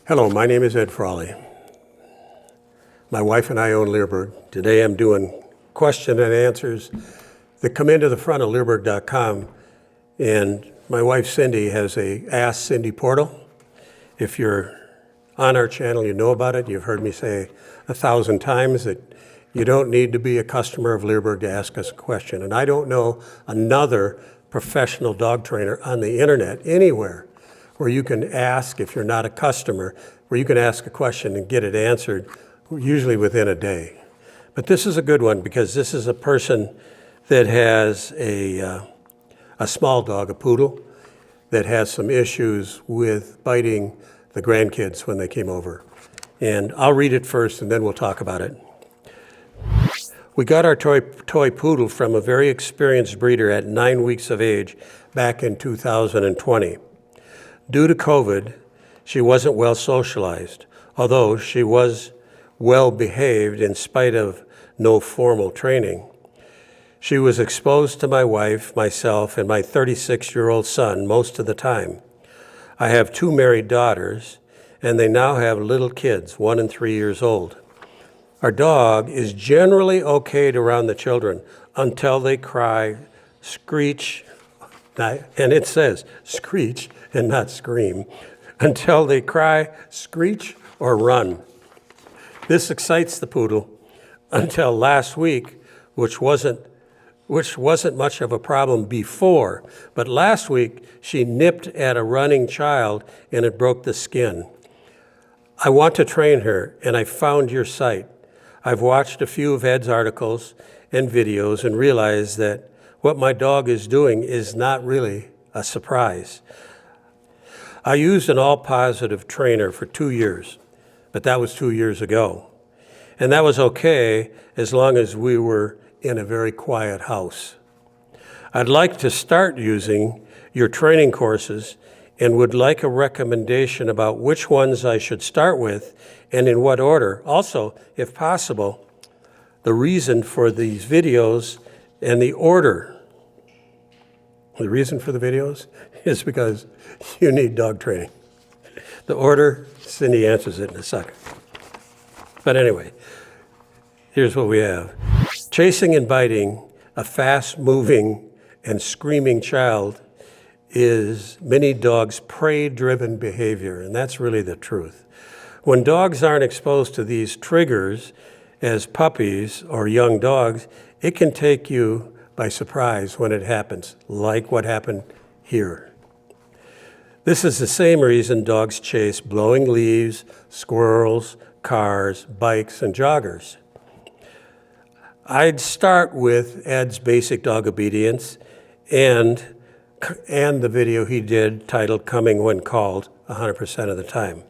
Hello, my name is Ed Frawley. My wife and I own Leerburg. Today I'm doing question and answers that come into the front of Leerburg.com, and my wife Cindy has a Ask Cindy portal. If you're on our channel, you know about it. You've heard me say 1,000 times that you don't need to be a customer of Leerburg to ask us a question. And I don't know another professional dog trainer on the internet anywhere where you can ask, if you're not a customer, where you can ask a question and get it answered, usually within a day. But this is a good one because this is a person that has a small dog, a poodle, that has some issues with biting the grandkids when they came over. And I'll read it first and then we'll talk about it. We got our toy poodle from a very experienced breeder at 9 weeks of age back in 2020. Due to COVID, she wasn't well socialized, although she was well behaved in spite of no formal training. She was exposed to my wife, myself, and my 36-year-old son most of the time. I have 2 married daughters, and they now have little kids, 1 and 3 years old. Our dog is generally okayed around the children until they cry, screech, and it says screech and not scream, until they cry, screech, or run. This excites the poodle until last week, which wasn't much of a problem before, but last week she nipped at a running child and it broke the skin. I want to train her, and I found your site. I've watched a few of Ed's articles and videos and realized that what my dog is doing is not really a surprise. I used an all-positive trainer for 2 years, but that was 2 years ago. And that was okay as long as we were in a very quiet house. I'd like to start using your training courses and would like a recommendation about which ones I should start with and in what order. Also, if possible, the reason for these videos and the order. The reason for the videos is because you need dog training. The order, Cindy answers it in a second. But anyway, here's what we have. Chasing and biting a fast-moving and screaming child is many dogs' prey-driven behavior, and that's really the truth. When dogs aren't exposed to these triggers as puppies or young dogs, it can take you by surprise when it happens, like what happened here. This is the same reason dogs chase blowing leaves, squirrels, cars, bikes, and joggers. I'd start with Ed's basic dog obedience and the video he did titled Coming When Called 100% of the time,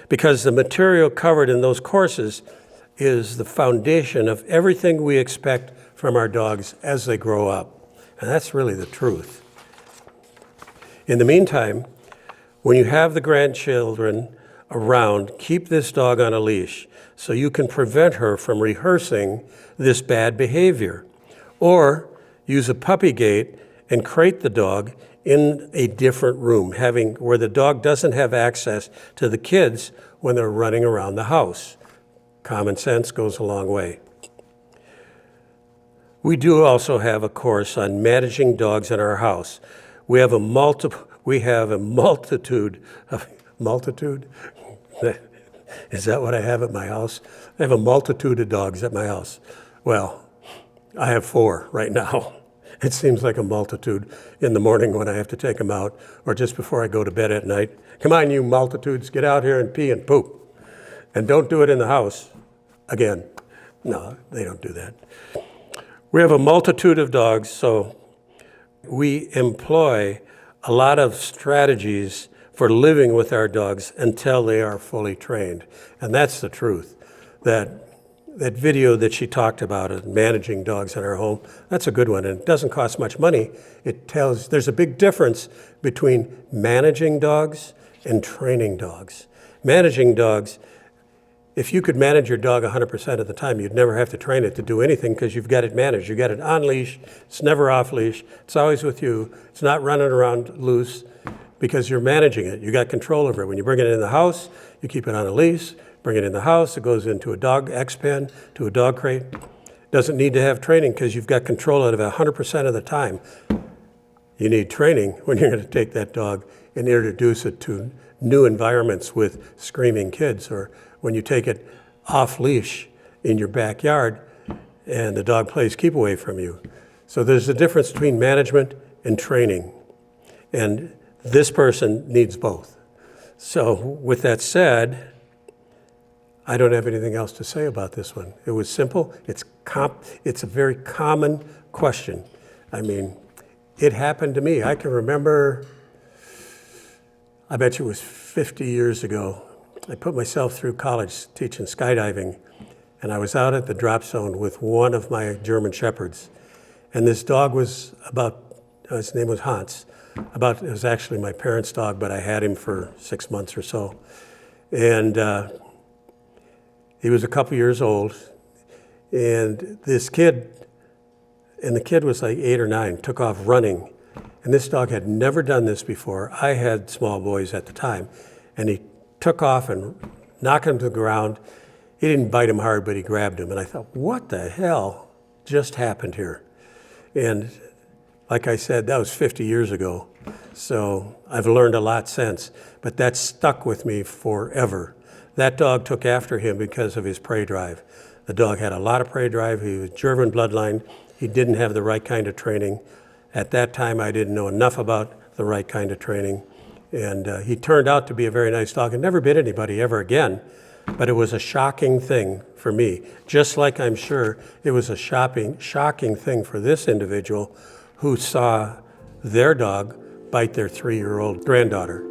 because the material covered in those courses is the foundation of everything we expect from our dogs as they grow up. And that's really the truth. In the meantime, when you have the grandchildren around, keep this dog on a leash so you can prevent her from rehearsing this bad behavior. Or use a puppy gate and crate the dog in a different room, where the dog doesn't have access to the kids when they're running around the house. Common sense goes a long way. We do also have a course on managing dogs in our house. We have a multitude of, is that what I have at my house? I have a multitude of dogs at my house. Well, I have 4 right now. It seems like a multitude in the morning when I have to take them out, or just before I go to bed at night. Come on, you multitudes, get out here and pee and poop. And don't do it in the house again. No, they don't do that. We have a multitude of dogs, so we employ a lot of strategies for living with our dogs until they are fully trained. And that's the truth. That video that she talked about of managing dogs in our home, that's a good one, and it doesn't cost much money. It tells there's a big difference between managing dogs and training dogs. Managing dogs, if you could manage your dog 100% of the time, you'd never have to train it to do anything because you've got it managed. You got it on leash, it's never off leash, it's always with you, it's not running around loose because you're managing it. You got control over it. When you bring it in the house, you keep it on a leash, bring it in the house, it goes into a dog X pen, to a dog crate. Doesn't need to have training because you've got control of it 100% of the time. You need training when you're going to take that dog and introduce it to new environments with screaming kids, or when you take it off leash in your backyard and the dog plays keep away from you. So there's a difference between management and training. And this person needs both. So with that said, I don't have anything else to say about this one. It was simple. It's a very common question. I mean, it happened to me. I can remember, I bet you it was 50 years ago. I put myself through college teaching skydiving, and I was out at the drop zone with one of my German Shepherds. And this dog was his name was Hans. It was actually my parents' dog, but I had him for 6 months or so. And he was a couple years old. And the kid was like 8 or 9, took off running. And this dog had never done this before. I had small boys at the time. And he took off and knocked him to the ground. He didn't bite him hard, but he grabbed him. And I thought, what the hell just happened here? And like I said, that was 50 years ago. So I've learned a lot since, but that stuck with me forever. That dog took after him because of his prey drive. The dog had a lot of prey drive. He was German bloodline. He didn't have the right kind of training. At that time, I didn't know enough about the right kind of training. And he turned out to be a very nice dog and never bit anybody ever again. But it was a shocking thing for me, just like I'm sure it was a shocking thing for this individual who saw their dog bite their 3-year-old granddaughter.